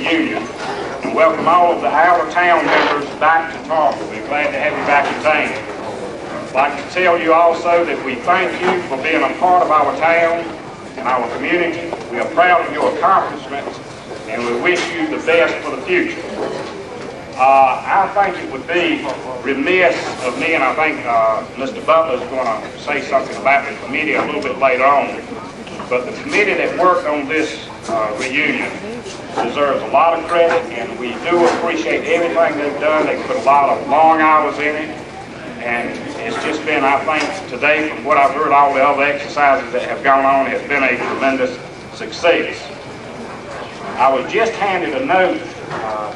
Reunion, and welcome all of the out-of-town members back to Tarboro. We're glad to have you back in town. I'd like to tell you also that we thank you for being a part of our town and our community. We are proud of your accomplishments, and we wish you the best for the future. I think it would be remiss of me, and I think Mr. Butler is going to say something about the committee a little bit later on, but the committee that worked on this reunion deserves a lot of credit, and we do appreciate everything they've done. They put a lot of long hours in it, and it's just been, I think, today, from what I've heard, all the other exercises that have gone on, has been a tremendous success. I was just handed a note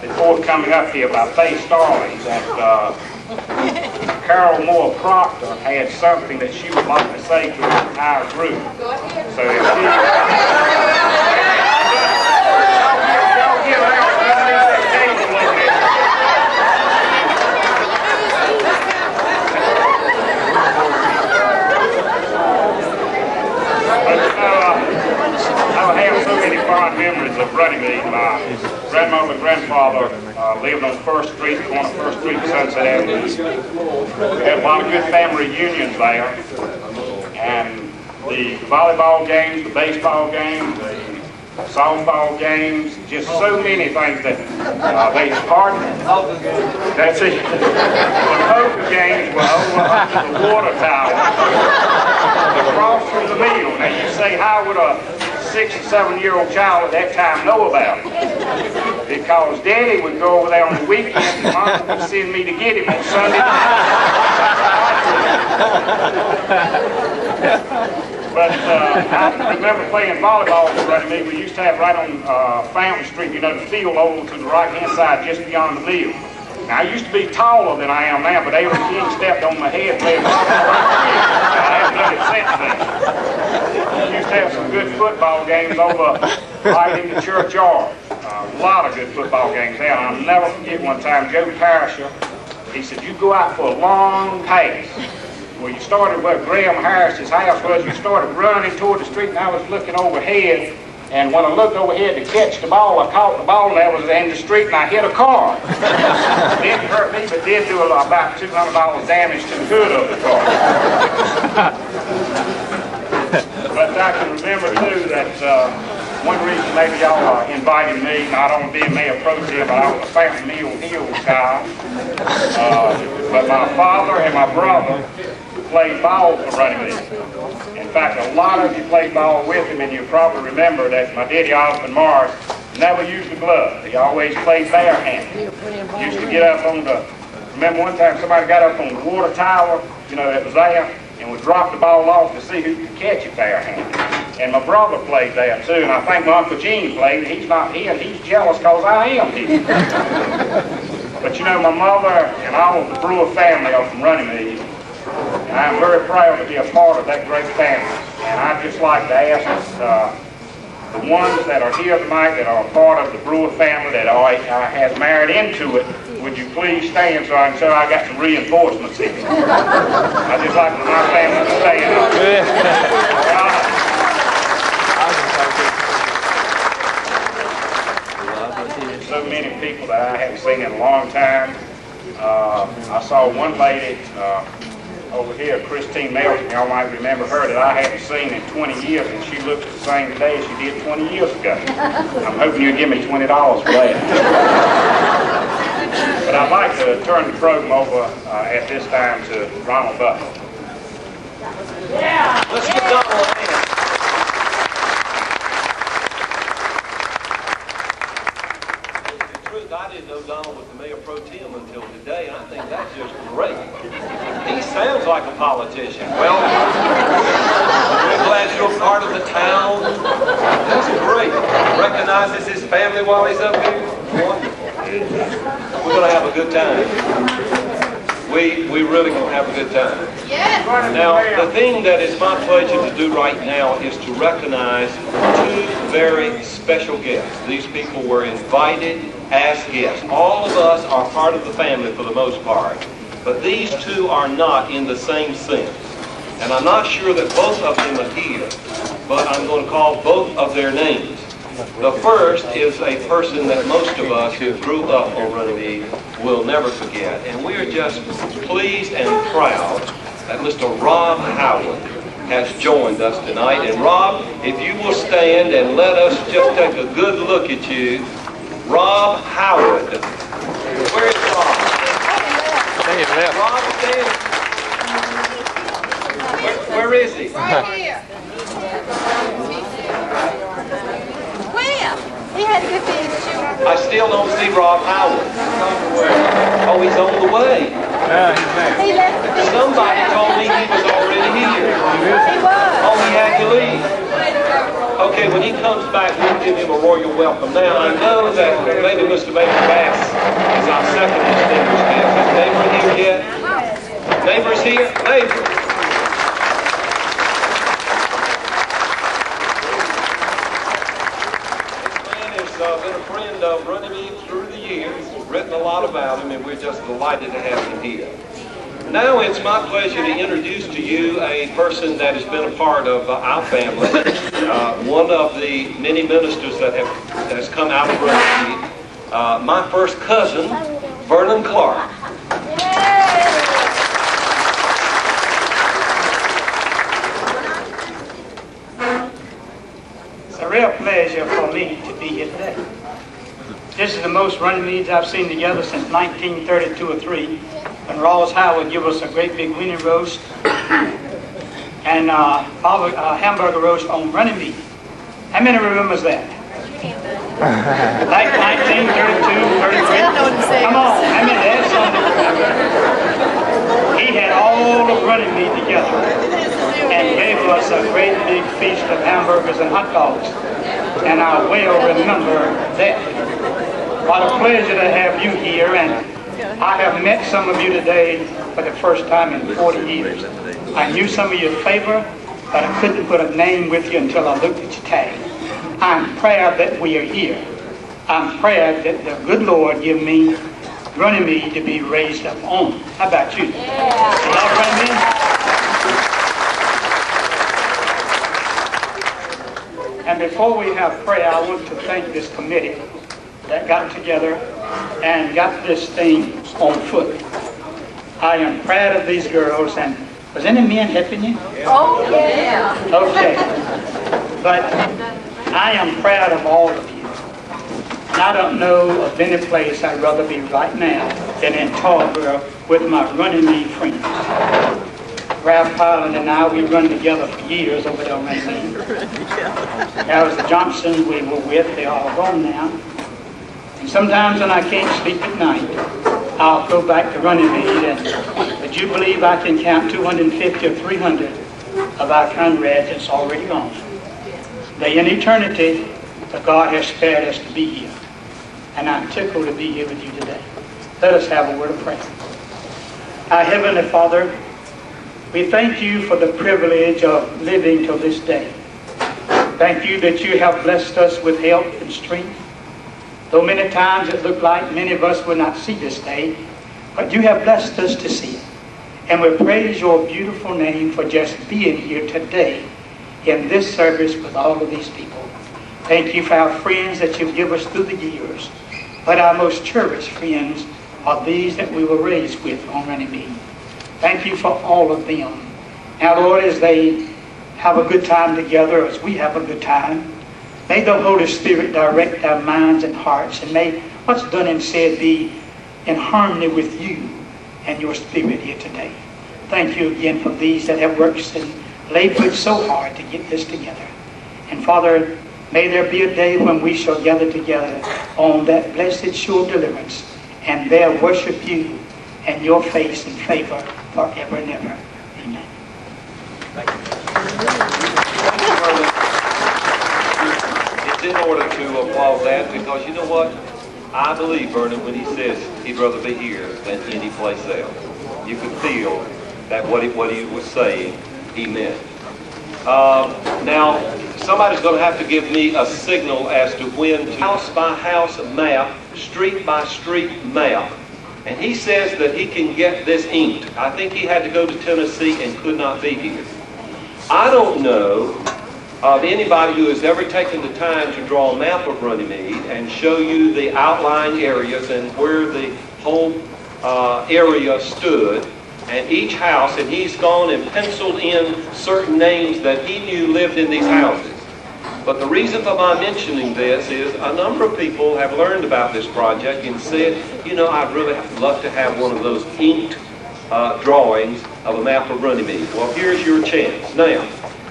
before coming up here by Faye Starling that Carol Moore Proctor had something that she would like to say to the entire group. Go ahead. So if she... Y'all give her I have so many fond memories of Runnymede. My grandmother and grandfather lived on First Street, on First Street, Sunset Avenue. We had a lot of good family reunions there, and the volleyball games, the baseball games, the softball games, just so many things that they pardon. That's it. The poker games were over up to the water tower across from the mill. Now you say, how would a 6 or 7-year-old child at that time know about it? Because Daddy would go over there on the weekends and Mom would send me to get him on Sunday night. But I remember playing volleyball in Runnymede. We used to have right on Fountain Street, you know, the field over to the right-hand side just beyond the mill. Now, I used to be taller than I am now, but Aaron King stepped on my head playing volleyball. I haven't done it since then. We used to have some good football games over right in the churchyard. A lot of good football games there. And I'll never forget one time, Joe Parisher, he said, you go out for a long pass. Well, you started where Graham Harris's house was. You started running toward the street, and I was looking overhead. And when I looked overhead to catch the ball, I caught the ball, and that was in the street, and I hit a car. It didn't hurt me, but did do about $200 damage to the hood of the car. But I can remember, too, that one reason maybe y'all invited me, not only being Mayor Pro Tem, but I was a Fountain Mill Hills guy. But my father and my brother played ball for Runnymede. In fact, a lot of you played ball with him, and you probably remember that my daddy, Osmond Morris, never used a glove. He always played barehanded. Used to get up on the, remember one time somebody got up on the water tower, you know, that was there, and would drop the ball off to see who could catch it barehanded. And my brother played there too, and I think my Uncle Gene played. He's not here, and he's jealous because I am here. But you know, my mother and all of the Brewer family are from Runnymede, and I'm very proud to be a part of that great family. And I'd just like to ask the ones that are here tonight that are a part of the Brewer family that has married into it, would you please stand so I can show I got some reinforcements here. I'd just like for my family to stand up. So many people that I haven't seen in a long time. I saw one lady over here, Christine Melton, y'all might remember her, that I haven't seen in 20 years, and she looks the same today as she did 20 years ago. I'm hoping you'll give me $20 for that. But I'd like to turn the program over at this time to Ronald Butler. Yeah! Let's get Donald a hand. I didn't know Donald was the Mayor Pro Tem until today, and I think that's just great. He sounds like a politician. Well, we're glad you're part of the town. That's great. Recognizes his family while he's up here. Wonderful. We're going to have a good time. We really can have a good time. Yes. Now, the thing that is my pleasure to do right now is to recognize two very special guests. These people were invited as guests. All of us are part of the family for the most part, but these two are not in the same sense. And I'm not sure that both of them are here, but I'm going to call both of their names. The first is a person that most of us who grew up on Runnymede will never forget. And we are just pleased and proud that Mr. Rob Howland has joined us tonight. And Rob, if you will stand and let us just take a good look at you. Rob Howard. Where is Rob? Rob, stand. Where is he? Right here. Where? He had to get the I still don't see Rob Howard. Oh, he's on the way. He left the beach. Somebody told me he was already here. He was. Oh, he had to leave. Okay, when he comes back, we'll give him a royal welcome. Now, I know that maybe Mr. Baker Bass is our second distinguished guest. Is Neighbor here yet? Neighbor's here? Neighbor. Been a friend of Runnymede through the years, written a lot about him, and we're just delighted to have him here. Now it's my pleasure to introduce to you a person that has been a part of our family, one of the many ministers that has come out of Runnymede, my first cousin, Vernon Clark. It's a real pleasure for me to be here today. This is the most Runnymedes I've seen together since 1932 or 3, when Rawls Howard gave us a great big weenie roast and hamburger roast on Runnymede. How many remembers that? Like 1932, 33? Come on, how many? That's something. He had all of Runnymede together and gave us a great big feast of hamburgers and hot dogs. And I well remember that. What a pleasure to have you here, and I have met some of you today for the first time in 40 years. I knew some of your favor, but I couldn't put a name with you until I looked at your tag. I'm proud that we are here. I'm proud that the good Lord give me Runnymede to be raised up on. How about you? Yeah. You love Runnymede? And before we have prayer, I want to thank this committee that got together and got this thing on foot. I am proud of these girls, and was any men helping you? Oh, yeah. Okay. But I am proud of all of you. And I don't know of any place I'd rather be right now than in Tarboro with my Runnymede friends. Ralph Highland and I, we run together for years over there on Runnymede. That was the Johnsons we were with. They're all gone now. And sometimes when I can't sleep at night, I'll go back to Runnymede, and would you believe I can count 250 or 300 of our comrades that's already gone. They in eternity, but God has spared us to be here. And I'm tickled to be here with you today. Let us have a word of prayer. Our Heavenly Father, we thank you for the privilege of living till this day. Thank you that you have blessed us with health and strength. Though many times it looked like many of us will not see this day, but you have blessed us to see it. And we praise your beautiful name for just being here today in this service with all of these people. Thank you for our friends that you've given us through the years. But our most cherished friends are these that we were raised with on Runnymede. Thank you for all of them. Now, Lord, as they have a good time together, as we have a good time, may the Holy Spirit direct our minds and hearts, and may what's done and said be in harmony with you and your Spirit here today. Thank you again for these that have worked and labored so hard to get this together. And Father, may there be a day when we shall gather together on that blessed shore of deliverance and there worship you and your face and favor forever and ever. Amen. Thank you. It's in order to applaud that, because you know what? I believe Vernon when he says he'd rather be here than any place else. You could feel that what he was saying, he meant. Now, somebody's going to have to give me a signal as to when to house by house map, street by street map. And he says that he can get this inked. I think he had to go to Tennessee and could not be here. I don't know of anybody who has ever taken the time to draw a map of Runnymede and show you the outlying areas and where the whole area stood, and each house, and he's gone and penciled in certain names that he knew lived in these houses. But the reason for my mentioning this is a number of people have learned about this project and said, you know, I'd really love to have one of those inked drawings of a map of Runnymede. Well, here's your chance. Now,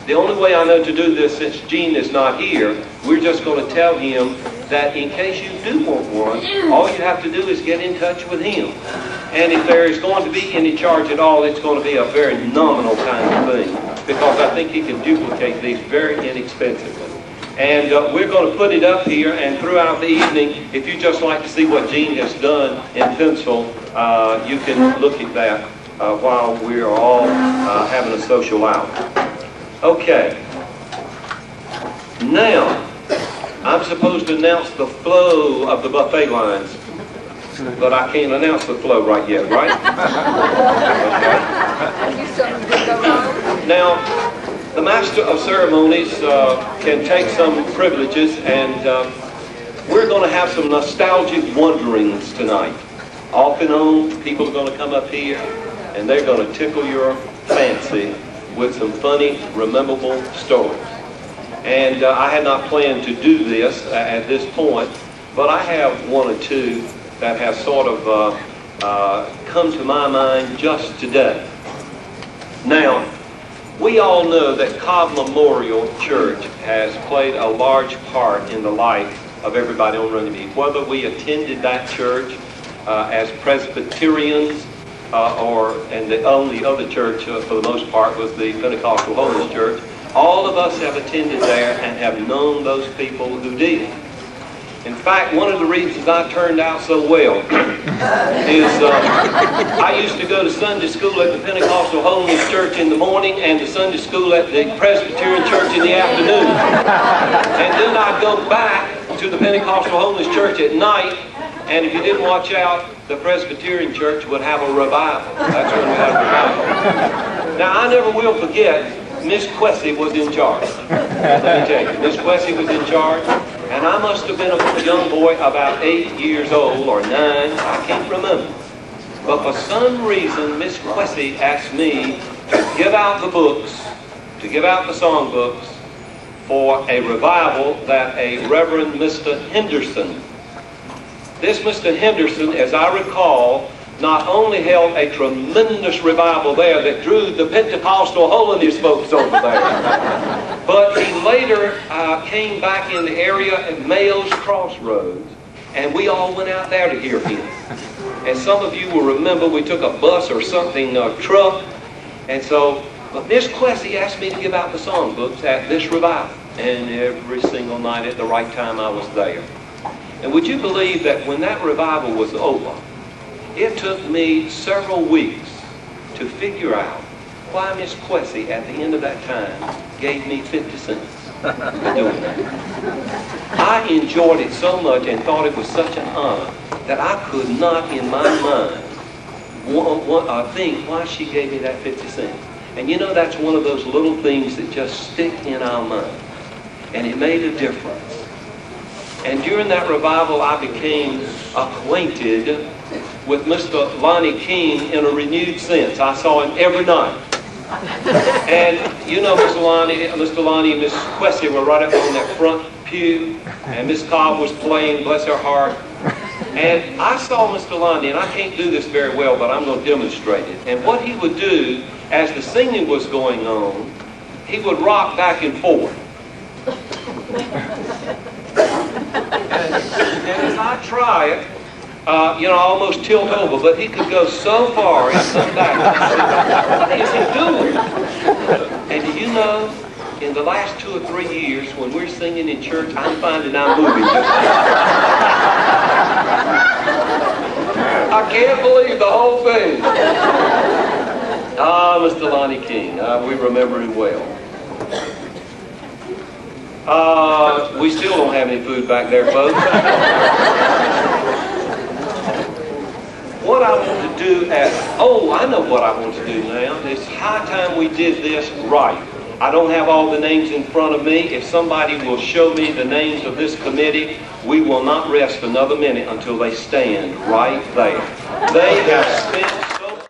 the only way I know to do this, since Gene is not here, we're just going to tell him that in case you do want one, all you have to do is get in touch with him. And if there is going to be any charge at all, it's going to be a very nominal kind of thing, because I think he can duplicate these very inexpensively. And we're going to put it up here, and throughout the evening, if you just like to see what Gene has done in pencil, you can look at that while we're all having a social hour. Okay. Now, I'm supposed to announce the flow of the buffet lines, but I can't announce the flow right yet, right? Okay. Now, the Master of Ceremonies can take some privileges, and we're going to have some nostalgic wanderings tonight. Off and on, people are going to come up here, and they're going to tickle your fancy with some funny, rememberable stories. And I had not planned to do this at this point, but I have one or two that have sort of come to my mind just today. Now, we all know that Cobb Memorial Church has played a large part in the life of everybody on Runnymede. Whether we attended that church as Presbyterians, and the only other church for the most part was the Pentecostal Holiness Church, all of us have attended there and have known those people who did. In fact, one of the reasons I turned out so well is I used to go to Sunday school at the Pentecostal Holiness Church in the morning and to Sunday school at the Presbyterian Church in the afternoon. And then I'd go back to the Pentecostal Holiness Church at night, and if you didn't watch out, the Presbyterian Church would have a revival. That's when we had a revival. Now, I never will forget, Miss Quessy was in charge. Let me tell you, Miss Quessy was in charge, and I must have been a young boy about 8 years old or 9, I can't remember. But for some reason, Miss Quessy asked me to give out the books, to give out the song books for a revival that a Reverend Mr. Henderson. This Mr. Henderson, as I recall, not only held a tremendous revival there that drew the Pentecostal holiness folks over there, but he later came back in the area at Mayo's Crossroads, and we all went out there to hear him. And some of you will remember we took a bus or something, a truck, and so, but Miss Quessy asked me to give out the songbooks at this revival, and every single night at the right time I was there. And would you believe that when that revival was over, it took me several weeks to figure out why Miss Quessy at the end of that time gave me 50 cents for doing that. I enjoyed it so much and thought it was such an honor that I could not in my mind think why she gave me that 50 cents. And you know, that's one of those little things that just stick in our mind. And it made a difference. And during that revival, I became acquainted with Mr. Lonnie King in a renewed sense. I saw him every night. And you know, Mr. Lonnie and Miss Quessy were right up on that front pew, and Miss Cobb was playing, bless her heart. And I saw Mr. Lonnie, and I can't do this very well, but I'm going to demonstrate it. And what he would do, as the singing was going on, he would rock back and forth. And as I try it, I almost tilt over, but he could go so far and come back. What is he doing? And do you know, in the last 2 or 3 years, when we're singing in church, I'm finding I'm moving. I can't believe the whole thing. Ah, Mr. Lonnie King, we remember him well. We still don't have any food back there, folks. What I want to do I know what I want to do now. It's high time we did this right. I don't have all the names in front of me. If somebody will show me the names of this committee, we will not rest another minute until they stand right there. They have spent